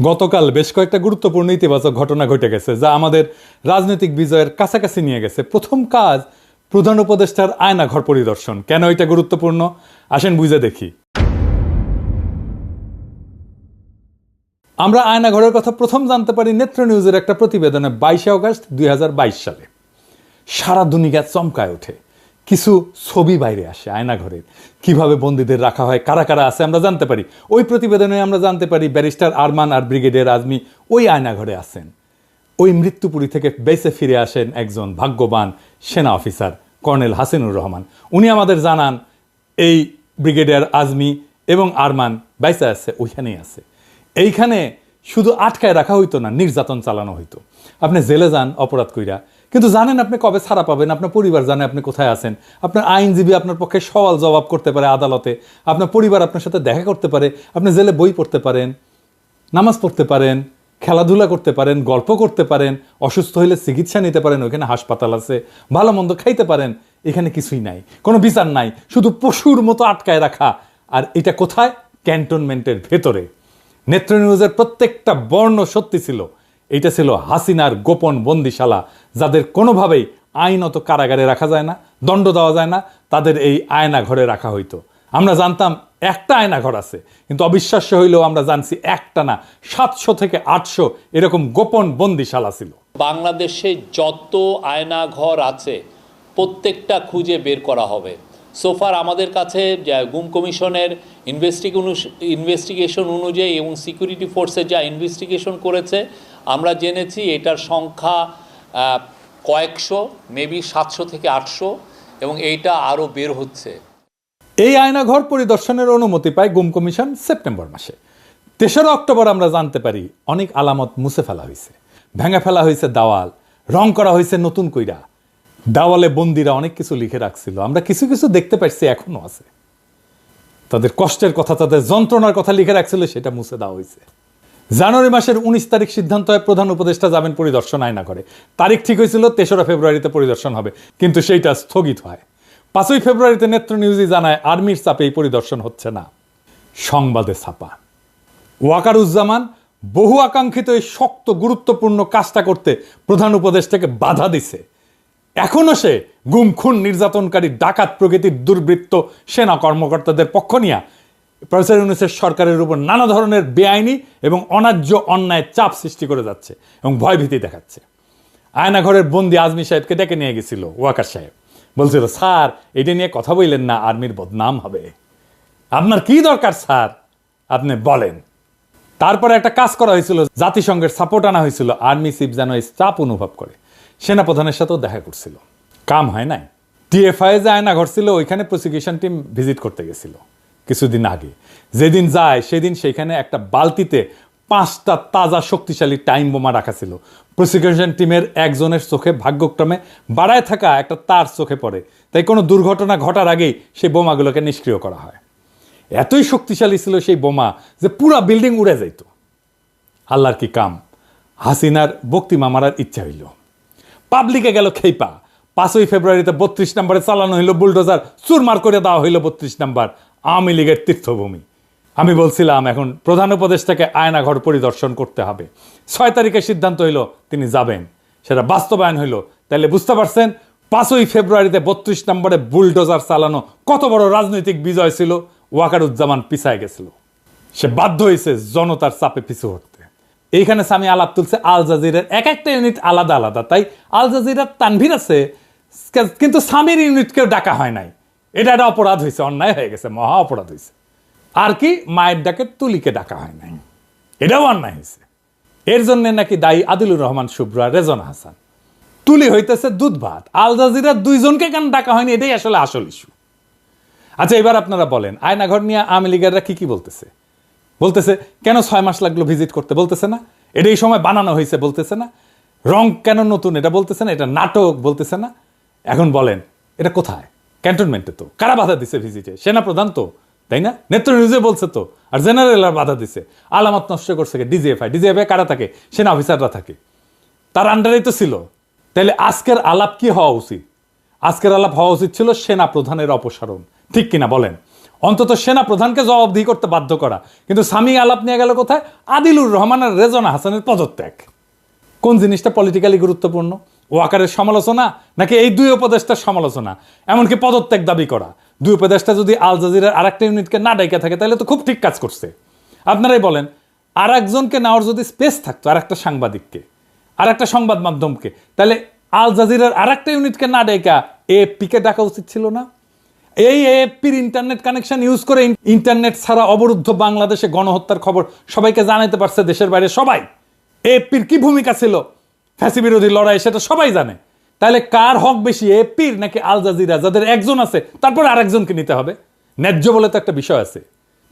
গতকাল বেশ কয়েকটা গুরুত্বপূর্ণ ইতিবাচক ঘটনা ঘটে গেছে যা আমাদের রাজনৈতিক বিজয়ের কাছাকাছি নিয়ে গেছে। প্রথম কাজ, প্রধান উপদেষ্টার আয়নাঘর পরিদর্শন। কেন এটা গুরুত্বপূর্ণ আসেন বুঝে দেখি। আমরা আয়নাঘরের কথা প্রথম জানতে পারি নেত্র নিউজের একটা প্রতিবেদনে 22 আগস্ট 2022 সালে। সারা দুনিয়া চমকায় ওঠে, কিছু ছবি বাইরে আসে আয়নাঘরের, কিভাবে বন্দীদের রাখা হয়, কারা কারা আছে আমরা জানতে পারি। ওই প্রতিবেদনে আমরা জানতে পারি ব্যারিস্টার আরমান আর ব্রিগেডিয়ার আজমি ওই আয়নাঘরে আছেন। ওই মৃত্যুপুরী থেকে বেঁচে ফিরে আসেন একজন ভাগ্যবান সেনা অফিসার কর্নেল হাসিনুর রহমান। উনি আমাদের জানান এই ব্রিগেডিয়ার আজমি এবং আরমান বেঁচে আছে, ওইখানেই আছে। এইখানে শুধু আটকায় রাখা হইতো না, নির্যাতন চালানো হইতো। আপনি জেলে যান অপরাধ কইরা, কিন্তু জানেন আপনি কবে ছাড়া পাবেন, আপনার পরিবার জানে আপনি কোথায় আছেন, আপনার আইনজীবী আপনার পক্ষে সওয়াল জবাব করতে পারে আদালতে, আপনার পরিবার আপনার সাথে দেখা করতে পারে, আপনি জেলে বই পড়তে পারেন, নামাজ পড়তে পারেন, খেলাধুলা করতে পারেন, গল্প করতে পারেন, অসুস্থ হইলে চিকিৎসা নিতে পারেন, ওইখানে হাসপাতাল আছে, ভালো মন্দ খাইতে পারেন। এখানে কিছুই নাই, কোনো বিচার নাই, শুধু পশুর মতো আটকায় রাখা। আর এটা কোথায়? ক্যান্টনমেন্টের ভেতরে। নেত্র নিউজের প্রত্যেকটা বর্ণ সত্যি ছিল। এটা ছিল হাসিনার গোপন বন্দিশালা, যাদের কোনোভাবেই আইনত কারাগারে রাখা যায় না, দণ্ড দেওয়া যায় না, তাদের এই আয়না ঘরে রাখা হইতো। আমরা জানতাম একটা আয়নাঘর আছে, কিন্তু অবিশ্বাস্য হইলেও আমরা জানছি একটা না, 700 থেকে 800 এরকম গোপন বন্দিশালা ছিল। বাংলাদেশে যত আয়নাঘর আছে প্রত্যেকটা খুঁজে বের করা হবে। সোফার আমাদের কাছে গুম কমিশনের ইনভেস্টিগেশন অনুযায়ী এবং সিকিউরিটি ফোর্সে যা ইনভেস্টিগেশন করেছে আমরা জেনেছি এটার সংখ্যা কয়েকশো, মেবি 700 থেকে 800, এবং এইটা আরও বের হচ্ছে। এই আয়নাঘর পরিদর্শনের অনুমতি পায় গুম কমিশন সেপ্টেম্বর মাসে। 3রা অক্টোবর আমরা জানতে পারি অনেক আলামত মুছে ফেলা হয়েছে, ভেঙে ফেলা হয়েছে দেওয়াল, রং করা হয়েছে নতুন কইরা। দেওয়ালে বন্দিরা অনেক কিছু লিখে রাখছিল, আমরা কিছু কিছু দেখতে পাচ্ছি এখনো আছে। তাদের কষ্টের কথা, তাদের যন্ত্রণার কথা লিখে রাখছিল, সেটা মুছে দেওয়া হয়েছে। জানুয়ারি মাসের 19 তারিখ সিদ্ধান্ত হয় প্রধান উপদেষ্টা যাবেন পরিদর্শন আয়নাঘরে। তারিখ ঠিক হয়েছিল 3রা ফেব্রুয়ারিতে পরিদর্শন হবে, কিন্তু সেইটা স্থগিত হয়। 5ই ফেব্রুয়ারিতে নেত্র নিউজই জানায় আর্মির চাপে এই পরিদর্শন হচ্ছে না। সংবাদে ছাপা ওয়াকারুজ্জামান বহু আকাঙ্ক্ষিত এই শক্ত গুরুত্বপূর্ণ কাজটা করতে প্রধান উপদেষ্টাকে বাধা দিছে। এখনো সে গুম খুন নির্যাতনকারী ডাকাত প্রকৃতির দুর্বৃত্ত সেনা কর্মকর্তাদের পক্ষ নিয়ে প্রফেসর ইউনূসের সরকারের উপর নানা ধরনের বেআইনি এবং অন্যায্য অন্যায় চাপ সৃষ্টি করে যাচ্ছে এবং ভয়ভীতি দেখাচ্ছে। আয়নাঘরের বন্দি আজমি সাহেবকে ডেকে নিয়ে গেছিল ওয়াকার সাহেব, বলছিল স্যার এটা নিয়ে কথা বললেন না, আর্মির বদনাম হবে। আপনার কি দরকার স্যার, আপনি বলেন। তারপরে একটা কাজ করা হয়েছিল, জাতিসংঘের সাপোর্ট আনা হয়েছিল, আর্মি চিফ যেন এই চাপ অনুভব করে সেনাপ্রধানের সাথেও দেখা করছিল, কাম হয় নাই। টিএফআই যে আয়নাঘর ছিল ওইখানে প্রসিকিউশন টিম ভিজিট করতে গেছিল কিছুদিন আগে। যেদিন যায় সেদিন সেখানে একটা বালতিতে 5টা তাজা শক্তিশালী টাইম বোমা রাখা ছিল। প্রসিকিউশন টিমের একজনের চোখে ভাগ্যক্রমে বাড়ায় থাকা একটা তার চোখে পড়ে, তাই কোনো দুর্ঘটনা ঘটার আগেই সেই বোমাগুলোকে নিষ্ক্রিয় করা হয়। এতই শক্তিশালী ছিল সেই বোমা যে পুরা বিল্ডিং উড়ে যাইত। আল্লাহর কি কাম, হাসিনার বক্তিমা মারার ইচ্ছা হইল, পাবলিকে গেল খেইপা। 5ই ফেব্রুয়ারিতে 32 নম্বরে চালানো হইল বুলডোজার, চুরমার করে দেওয়া হইল 32 নম্বর আওয়ামী লীগের তীর্থভূমি। আমি বলছিলাম এখন প্রধান উপদেষ্টাকে আয়নাঘর পরিদর্শন করতে হবে। 6 তারিখে সিদ্ধান্ত হইল তিনি যাবেন, সেটা বাস্তবায়ন হইল। তাহলে বুঝতে পারছেন 5ই ফেব্রুয়ারিতে 32 নম্বরে বুলডোজার চালানো কত বড় রাজনৈতিক বিজয় ছিল। ওয়াকারুজ্জামান পিছায় গেছিল, সে বাধ্য হয়েছে জনতার চাপে পিছু হটতে। এইখানে স্বামী আলাপ তুলছে আল জাজিরার এক একটা ইউনিট আলাদা আলাদা, তাই আল জাজিরার তানভীর আছে, কিন্তু স্বামীর ইউনিটকেও ডাকা হয় নাই। এটা একটা অপরাধ হয়েছে, অন্যায় হয়ে গেছে, মহা অপরাধ হয়েছে। আর কি মায়ের ডাকে তুলিকে ডাকা হয় নাই, এটাও অন্যায় হয়েছে। এর জন্য নাকি দায়ী আদিলুর রহমান শুভ্র আর রেজনা হাসান। তুলি হইতেছে দুধ ভাত, আল জাজিরার 2 জনকে কেন ডাকা হয়নি, এটাই আসলে আসল ইস্যু। আচ্ছা এবার আপনারা বলেন আয়নাঘর নিয়ে আওয়ামী লীগেররা কি বলতেছে? বলতেছে কেন 6 মাস লাগলো ভিজিট করতে, বলতেছে না এটা এই সময় বানানো হয়েছে, বলতেছে না রং কেন নতুন, এটা বলতেছে না এটা নাটক, বলতেছে না। এখন বলেন এটা কোথায়? ক্যান্টনমেন্টে তো। কারা বাধা দিছে ভিজিটে? সেনাপ্রধান তো, তাই না? নেত্র নিউজে বলছে তো। আর জেনারেলরা বাধা দিছে। আলামত নষ্ট করছে ডিজিএফআই কারা থাকে? সেনা অফিসাররা থাকে, তার আন্ডারেই তো ছিল। তাহলে আজকের আলাপ কি হওয়া উচিত? আজকের আলাপ হওয়া উচিত ছিল সেনা প্রধানের অপসারণ, ঠিক কিনা বলেন? অন্তত সেনা প্রধানকে জবাবদিহি করতে বাধ্য করা। কিন্তু সামি আলাপ নিয়ে গেল কোথায়? আদিলুর রহমান আর রেজনা হাসানের পদত্যাগ। কোন জিনিসটা পলিটিক্যালি গুরুত্বপূর্ণ? ওয়াকারের সমালোচনা নাকি এই দুই উপদেষ্টার সমালোচনা, এমনকি পদত্যাগ দাবি করা? দুই উপদেষ্টা যদি আল জাজিরার আরেকটা ইউনিটকে না ডাইকা থাকে তাহলে তো খুব ঠিক কাজ করছে। আপনারাই বলেন, আর একজনকে নেওয়ার যদি স্পেস থাকতো, আর একটা সাংবাদিককে, আর একটা সংবাদ মাধ্যমকে, তাহলে আল জাজিরার আরেকটা ইউনিটকে না ডাইকা এএফপিকে ডাকা উচিত ছিল না? এই এএফপির ইন্টারনেট কানেকশন ইউজ করে ইন্টারনেট ছাড়া অবরুদ্ধ বাংলাদেশে গণহত্যার খবর সবাইকে জানাতে পারছে দেশের বাইরে সবাই। এএফপির কি ভূমিকা ছিল ফ্যাসি বিরোধী লড়াই সেটা সবাই জানে। তাহলে কার হক বেশি, এএফপির নাকি আল জাজিরা, যাদের একজন আছে তারপরে আরেকজনকে নিতে হবে? ন্যায্য বলে তো একটা বিষয় আছে।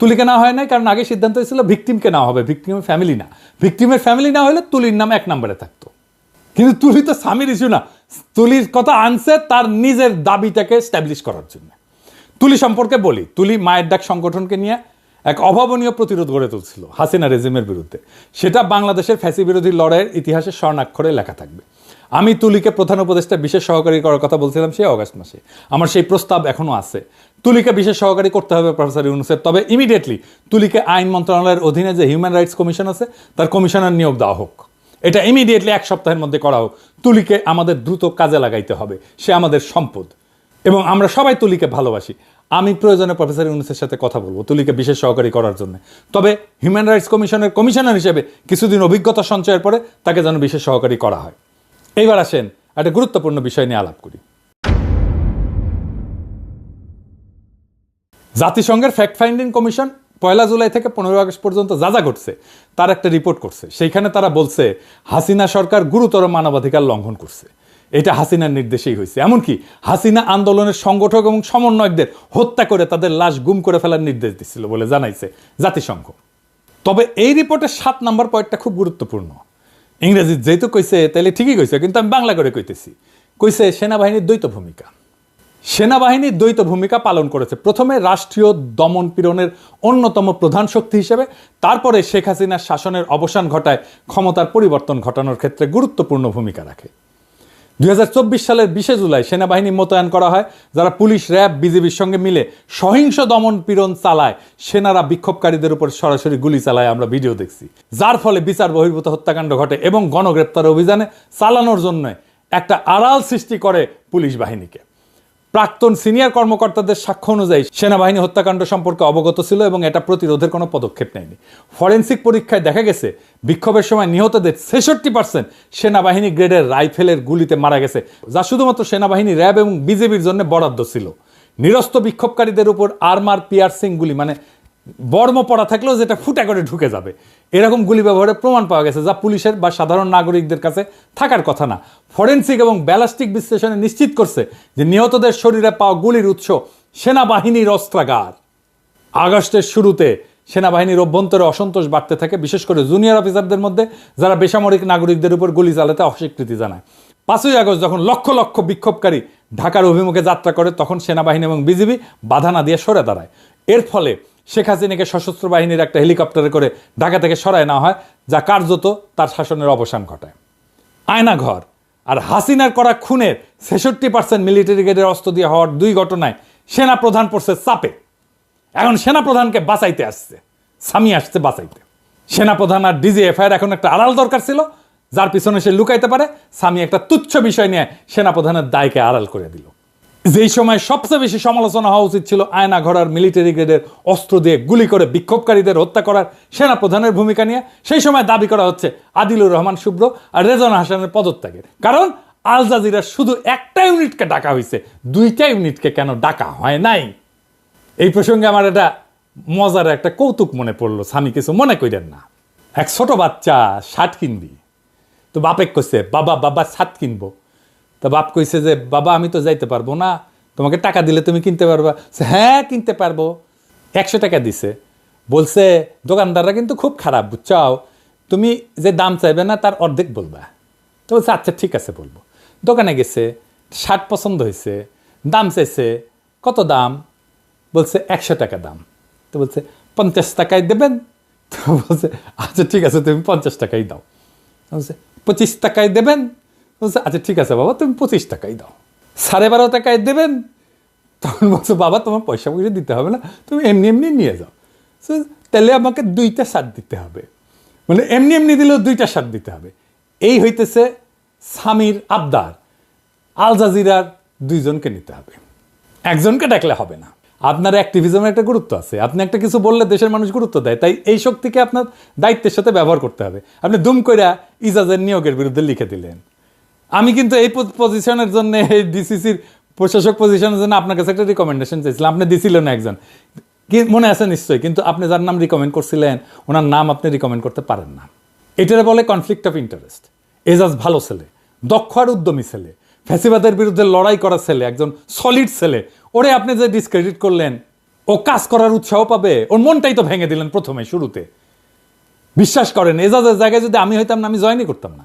তুলিকে না হয় নাই, কারণ আগে সিদ্ধান্ত হয়েছিল ভিকটিমকে নেওয়া হবে, ভিকটিমের ফ্যামিলি না। ভিকটিমের ফ্যামিলি না হলে তুলির নাম 1 নম্বরে থাকতো। কিন্তু তুলি তো স্বামীর ইস্যু না, তুলির কথা আনছে তার নিজের দাবিটাকে স্ট্যাবলিশ করার জন্য। তুলি সম্পর্কে বলি, তুলি মায়ের ডাক সংগঠনকে নিয়ে এক অভাবনীয় প্রতিরোধ গড়ে তুলছিল হাসিনা রেজিমের বিরুদ্ধে। সেটা বাংলাদেশের ফ্যাসি বিরোধী লড়াইয়ের ইতিহাসে স্বর্ণাক্ষরে লেখা থাকবে। আমি তুলিকে প্রধান উপদেষ্টা বিশেষ সহকারী করার কথা বলছিলাম সেই অগাস্ট মাসে। আমার সেই প্রস্তাব এখনো আছে, তুলিকে বিশেষ সহকারী করতে হবে প্রফেসর ইউনূসের। তবে ইমিডিয়েটলি তুলিকে আইন মন্ত্রণালয়ের অধীনে যে হিউম্যান রাইটস কমিশন আছে তার কমিশনার নিয়োগ দেওয়া হোক। এটা ইমিডিয়েটলি 1 সপ্তাহের মধ্যে করা হোক। তুলিকে আমাদের দ্রুত কাজে লাগাইতে হবে, সে আমাদের সম্পদ এবং আমরা সবাই তুলিকে ভালোবাসি। আমি প্রয়োজনে প্রফেসর ইউনূসের সাথে কথা বলবো তুলিকে বিশেষ সহকারী করার জন্য। তবে হিউম্যান রাইটস কমিশনের কমিশনার হিসেবে কিছুদিন অভিজ্ঞতা সঞ্চয়ের পরে তাকে যেন বিশেষ সহকারী করা হয়। এইবার আসেন একটা গুরুত্বপূর্ণ বিষয় নিয়ে আলাপ করি। জাতিসংঘের ফ্যাক্ট ফাইন্ডিং কমিশন 1 জুলাই থেকে 15 আগস্ট পর্যন্ত যা যা ঘটছে তার একটা রিপোর্ট করছে। সেইখানে তারা বলছে হাসিনা সরকার গুরুতর মানবাধিকার লঙ্ঘন করছে। এটা হাসিনার নির্দেশেই হয়েছে। এমনকি হাসিনা আন্দোলনের সংগঠক এবং সমন্বয়কদের হত্যা করে তাদের লাশ গুম করে ফেলার নির্দেশ দিচ্ছিল বলে জানাইছে জাতিসংঘ। তবে এই রিপোর্টের 7 নম্বর পয়েন্টটা খুব গুরুত্বপূর্ণ। ইংরেজি যেহেতু কইছে তাহলে ঠিকই কইছে, কিন্তু আমি বাংলা করে কইতেছি। কইছে সেনাবাহিনীর দ্বৈত ভূমিকা। সেনাবাহিনী দ্বৈত ভূমিকা পালন করেছে। প্রথমে রাষ্ট্রীয় দমন পীড়নের অন্যতম প্রধান শক্তি হিসেবে, তারপরে শেখ হাসিনার শাসনের অবসান ঘটায় ক্ষমতার পরিবর্তন ঘটানোর ক্ষেত্রে গুরুত্বপূর্ণ ভূমিকা রাখে। 2024 সালের 20 জুলাই সেনাবাহিনী মোতায়েন করা হয়, যারা পুলিশ, র্যাব, বিজিবির সঙ্গে মিলে সহিংস দমন পীড়ন চালায়। সেনারা বিক্ষোভকারীদের উপর সরাসরি গুলি চালায়, আমরা ভিডিও দেখছি, যার ফলে বিচার বহির্ভূত হত্যাকাণ্ড ঘটে এবং গণগ্রেপ্তার অভিযানে চালানোর জন্য একটা আড়াল সৃষ্টি করে পুলিশ বাহিনীকে। প্রাক্তন সিনিয়র কর্মকর্তাদের সাক্ষ্য অনুযায়ী সেনাবাহিনী হত্যাকাণ্ড সম্পর্কে অবগত ছিল এবং এটা প্রতিরোধের কোনো পদক্ষেপ নেয়নি। ফরেনসিক পরীক্ষায় দেখা গেছে বিক্ষোভের সময় নিহতদের 66% সেনাবাহিনী গ্রেডের রাইফেলের গুলিতে মারা গেছে, যা শুধুমাত্র সেনাবাহিনী, র্যাব এবং বিজেপির জন্য বরাদ্দ ছিল। নিরস্ত বিক্ষোভকারীদের উপর আর্মার পিয়ার্সিং গুলি, মানে বর্ম পড়া থাকলেও যেটা ফুটা করে ঢুকে যাবে, এরকম গুলি ব্যবহারের প্রমাণ পাওয়া গেছে, যা পুলিশের বা সাধারণ নাগরিকদের কাছে থাকার কথা না। ফরেনসিক এবং ব্যালিস্টিক বিশ্লেষণে নিশ্চিত করছে যে নিহতদের শরীরে পাওয়া গুলির উৎস সেনাবাহিনীর অস্ত্রাগার। আগস্টের শুরুতে সেনাবাহিনীর অভ্যন্তরে অসন্তোষ বাড়তে থাকে, বিশেষ করে জুনিয়র অফিসারদের মধ্যে, যারা বেসামরিক নাগরিকদের উপর গুলি চালাতে অস্বীকৃতি জানায়। 5ই আগস্ট যখন লক্ষ লক্ষ বিক্ষোভকারী ঢাকার অভিমুখে যাত্রা করে, তখন সেনাবাহিনী এবং বিজিবি বাধা না দিয়ে সরে দাঁড়ায়। এর ফলে শেখ হাসিনাকে সশস্ত্র বাহিনীর একটা হেলিকপ্টারে করে ঢাকা থেকে সরায় নেওয়া হয়, যা কার্যত তার শাসনের অবসান ঘটায়। আয়নাঘর আর হাসিনার করা খুনের 66% মিলিটারি গ্রেডের অস্ত্র দিয়ে হওয়ার 2 ঘটনায় সেনা প্রধান পড়ছে চাপে। এখন সেনা প্রধানকে বাঁচাইতে আসছে, সামি আসছে বাঁচাইতে। সেনা প্রধান আর ডিজিএফআই এখন একটা আড়াল দরকার ছিল, যার পিছনে সে লুকাইতে পারে। সামি একটা তুচ্ছ বিষয় নিয়ে সেনা প্রধানের দায়কে আড়াল করে দিল। যেই সময় সবচেয়ে বেশি সমালোচনা হওয়া উচিত ছিল আয়নাঘর আর মিলিটারি গ্রেডের অস্ত্র দিয়ে গুলি করে বিক্ষোভকারীদের হত্যা করার সেনা প্রধানের ভূমিকা নিয়ে, সেই সময় দাবি করা হচ্ছে আদিলুর রহমান শুভ্র আর রেজনা হাসানের পদত্যাগের। কারণ আল জাজিরার শুধু একটা ইউনিটকে ডাকা হয়েছে, 2টা ইউনিটকে কেন ডাকা হয় নাই? এই প্রসঙ্গে আমার একটা মজার একটা কৌতুক মনে পড়লো, স্বামী কিছু মনে করেন না। এক ছোট বাচ্চা শার্ট কিনবি, তো বাপে কইছে বাবা শার্ট কিনবো। তা বাপ কইছে যে বাবা আমি তো যাইতে পারবো না, তোমাকে টাকা দিলে তুমি কিনতে পারবা। হ্যাঁ কিনতে পারবো। 100 টাকা দিছে। বলছে দোকানদাররা কিন্তু খুব খারাপ, বুঝছাও, তুমি যে দাম চাইবে না তার অর্ধেক বলবা। তো বলছে আচ্ছা ঠিক আছে বলবো। দোকানে গেছে, শার্ট পছন্দ হয়েছে, দাম চাইছে। কত দাম? বলছে 100 টাকা দাম। তো বলছে 50 টাকায় দেবেন? তো বলছে আচ্ছা ঠিক আছে তুমি 50 টাকাই দাও। বলছে 25 টাকায় দেবেন? বলছে আচ্ছা ঠিক আছে বাবা তুমি 25 টাকাই দাও। 12.5 টাকায় দেবেন? তখন বলছো বাবা তোমার পয়সা পয়সা দিতে হবে না, তুমি এমনি এমনি নিয়ে যাও। So, তাহলে আমাকে 2টা শার্ট দিতে হবে, মানে এমনি এমনি দিলেও 2টা শার্ট দিতে হবে। এই হইতেছে স্বামীর আবদার। আল জাজিরার 2জনকে নিতে হবে, একজনকে ডাকলে হবে না। আপনার অ্যাক্টিভিজমের একটা গুরুত্ব আছে, আপনি একটা কিছু বললে দেশের মানুষ গুরুত্ব দেয়, তাই এই শক্তিকে আপনার দায়িত্বের সাথে ব্যবহার করতে হবে। আপনি দুম কইরা ইজাজের নিয়োগের বিরুদ্ধে লিখে দিলেন। আমি কিন্তু এই পজিশনের জন্য, এই ডিসিসির প্রশাসক পজিশনের জন্য আপনার কাছে একটা রিকমেন্ডেশন চাইছিলাম, আপনি দিছিলেন না একজন, কি মনে আছে নিশ্চয়ই, কিন্তু আপনি যার নাম রিকমেন্ড করছিলেন ওনার নাম আপনি রিকমেন্ড করতে পারেন না। এটারে বলে কনফ্লিক্ট অফ ইন্টারেস্ট। এজাজ ভালো ছেলে, দক্ষ আর উদ্যমী ছেলে, ফ্যাসিবাদের বিরুদ্ধে লড়াই করা ছেলে, একজন সলিড ছেলে, ওরে আপনি যে ডিসক্রেডিট করলেন, ও কাজ করার উৎসাহ পাবে, ওর মনটাই তো ভেঙে দিলেন প্রথমে শুরুতে। বিশ্বাস করেন, এজাজের জায়গায় যদি আমি হইতাম না, আমি জয়েনই করতাম না।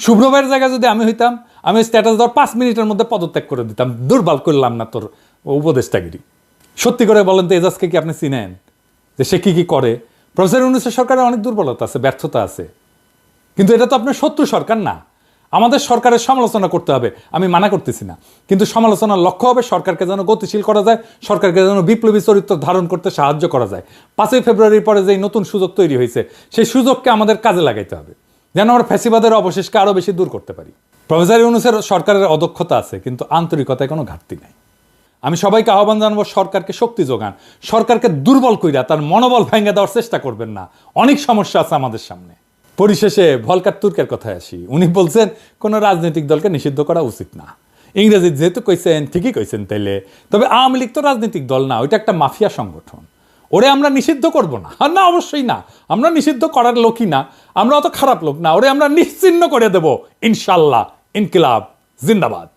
শুভ্রভাইয়ের জায়গায় যদি আমি হইতাম, আমি স্ট্যাটাস দেওয়ার 5 মিনিটের মধ্যে পদত্যাগ করে দিতাম। দুর্বল করলাম না তোর উপদেষ্টাগিরি। সত্যি করে বলেন তো, এজাজকে কি আপনি চিনেন যে সে কি কি করে? প্রফেসর ইউনূসের সরকারের অনেক দুর্বলতা আছে, ব্যর্থতা আছে, কিন্তু এটা তো আপনার শত্রু সরকার না। আমাদের সরকারের সমালোচনা করতে হবে, আমি মানা করতেছি না, কিন্তু সমালোচনার লক্ষ্য হবে সরকারকে যেন গতিশীল করা যায়, সরকারকে যেন বিপ্লবী চরিত্র ধারণ করতে সাহায্য করা যায়। 5ই ফেব্রুয়ারির পরে যে নতুন সুযোগ তৈরি হয়েছে, সেই সুযোগকে আমাদের কাজে লাগাইতে হবে, যেন আমরা ফ্যাসিবাদের অবশেষকে আরও বেশি দূর করতে পারি। প্রফেসর ইউনূসের সরকারের অদক্ষতা আছে, কিন্তু আন্তরিকতায় কোনো ঘাটতি নাই। আমি সবাইকে আহ্বান জানাবো, সরকারকে শক্তি যোগান, সরকারকে দুর্বল কইরা তার মনোবল ভেঙে দেওয়ার চেষ্টা করবেন না। অনেক সমস্যা আছে আমাদের সামনে। পরিশেষে ভলকার তুর্কের কথায় আসি। উনি বলছেন কোনো রাজনৈতিক দলকে নিষিদ্ধ করা উচিত না। ইংরেজি যেহেতু কইছেন, ঠিকই কইছেন তাইলে। তবে আওয়ামী লীগ তো রাজনৈতিক দল না, ওইটা একটা মাফিয়া সংগঠন। ওরে আমরা নিষিদ্ধ করব না, আর না, অবশ্যই না, আমরা নিষিদ্ধ করার লোকই না, আমরা অত খারাপ লোক না। ওরে আমরা নিশ্চিহ্ন করে দেব ইনশাল্লাহ। ইনকিলাব জিন্দাবাদ।